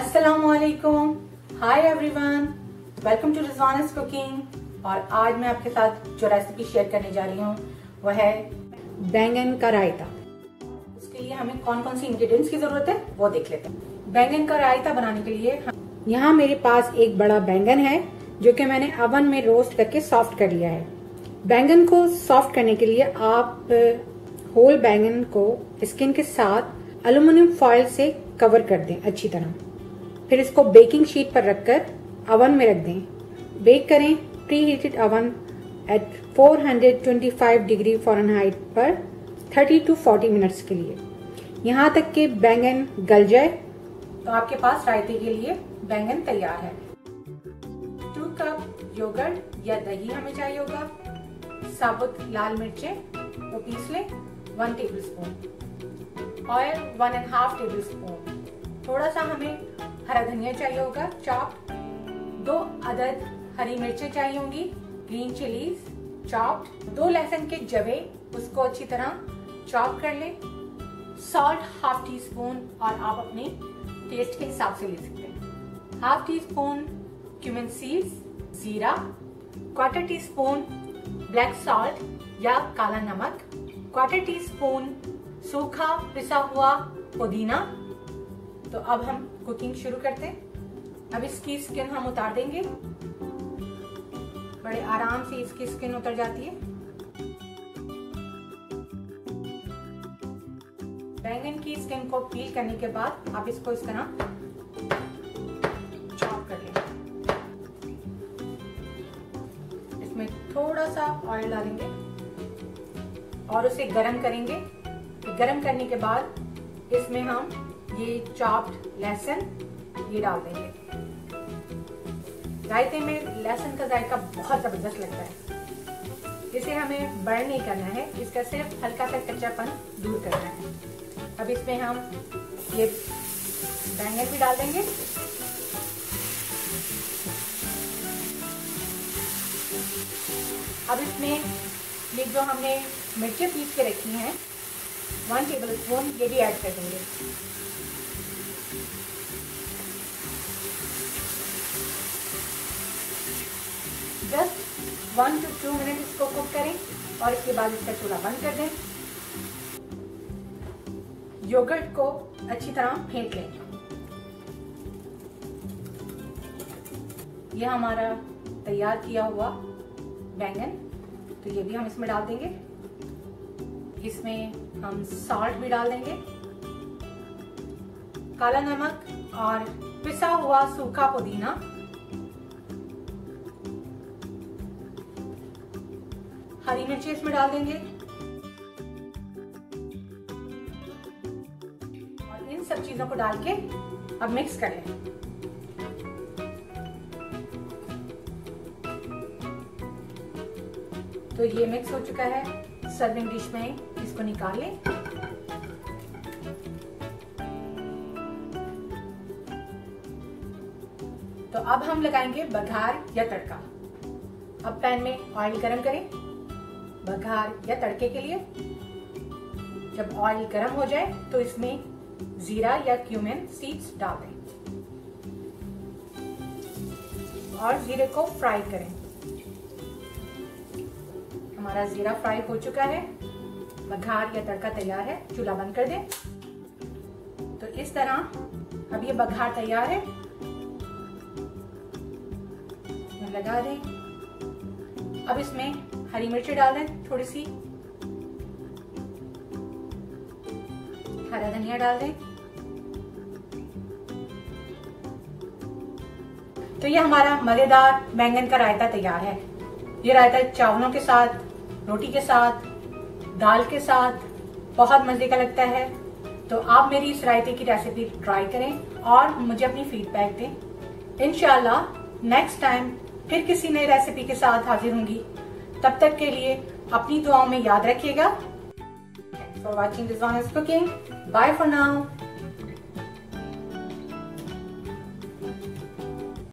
अस्सलामुअलैकुम, hi everyone, welcome to Rizwana's cooking. और आज मैं आपके साथ जो रेसिपी शेयर करने जा रही हूँ वह है बैंगन का रायता। उसके लिए हमें कौन कौन सी इंग्रेडिएंट्स की जरूरत है वो देख लेते हैं। बैंगन का रायता बनाने के लिए यहाँ मेरे पास एक बड़ा बैंगन है जो कि मैंने ओवन में रोस्ट करके सॉफ्ट कर लिया है। बैंगन को सॉफ्ट करने के लिए आप होल बैंगन को स्किन के साथ एल्युमिनियम फॉइल से कवर कर दें अच्छी तरह। फिर इसको बेकिंग शीट पर रखकर ओवन में रख दें। बेक करें preheated oven at 425 degree Fahrenheit पर 30 to 40 मिनट्स के लिए, यहाँ तक कि बैंगन गल जाए। तो आपके पास रायते के लिए बैंगन तैयार है। 2 कप योगर्ट या दही हमें चाहिए होगा। साबुत लाल मिर्चें वो पीस लें 1 टेबलस्पून। Oil 1.5 tablespoon. थोड़ा सा हमें हरा धनिया चाहिए होगा चॉप्ड। 2 अदद हरी मिर्चें चाहिए होंगी ग्रीन चिलीज चॉप्ड। 2 लहसुन के जवे उसको अच्छी तरह चॉप कर लें। सॉल्ट 1/2 टीस्पून और आप अपने टेस्ट के हिसाब से ले सकते हैं। 1/2 टीस्पून क्यूमिन सीड्स, जीरा, 1/4 टीस्पून ब्लैक सॉल्ट या काला नमक, 1/4 टीस्पून सूखा पिसा हुआ पुदीना। तो अब हम कुकिंग शुरू करते हैं। अब इसकी स्किन हम उतार देंगे। बड़े आराम से इसकी स्किन उतर जाती है। बैंगन की स्किन को पील करने के बाद आप इसको इस तरह चॉप कर लें। इसमें थोड़ा सा ऑयल डालेंगे और उसे गरम करेंगे। गरम करने के बाद इसमें हम ये चॉप्ड लहसुन ये डाल देंगे। रायते में लहसुन का जायका बहुत जबरदस्त लगता है। इसे हमें बर्न नहीं करना है, इसका सिर्फ हल्का सा कच्चापन दूर करना है। अब इसमें हम ये बैंगन भी डाल देंगे। अब इसमें ये जो हमने मिर्चें पीस के रखी हैं 1 टेबलस्पून ये भी ऐड कर देंगे। जस्ट 1 to 2 मिनट इसको कुक करें और इसके बाद इसका चूल्हा बंद कर दें। योगर्ट को अच्छी तरह फेंट लें। यह हमारा तैयार किया हुआ बैंगन, तो ये भी हम इसमें डाल देंगे। इसमें हम सॉल्ट भी डाल देंगे, काला नमक और पिसा हुआ सूखा पुदीना। हरी मिर्ची इसमें डाल देंगे और इन सब चीजों को डाल के अब मिक्स कर लें। तो ये मिक्स हो चुका है। सर्विंग डिश में इसको निकाल लें। तो अब हम लगाएंगे बघार या तड़का। अब पैन में ऑयल गरम करें बघार या तड़के के लिए। जब ऑयल गरम हो जाए तो इसमें जीरा या क्यूमिन सीड्स डाल दें और जीरे को फ्राई करें। हमारा जीरा फ्राई हो चुका है। बघार या तड़का तैयार है। चूल्हा बंद कर दें। तो इस तरह अब ये बघार तैयार है। लगा दें। अब इसमें हरी मिर्ची डाल दें, थोड़ी सी हरा धनिया डाल दें। तो ये हमारा मजेदार बैंगन का रायता तैयार है। ये रायता चावलों के साथ, रोटी के साथ, दाल के साथ बहुत मजे का लगता है। तो आप मेरी इस रायते की रेसिपी ट्राई करें और मुझे अपनी फीडबैक दें। इंशाल्लाह नेक्स्ट टाइम फिर किसी नई रेसिपी के साथ हाजिर होंगी। तब तक के लिए अपनी दुआओं में याद रखिएगा। For watching Rizwana's cooking, bye for now.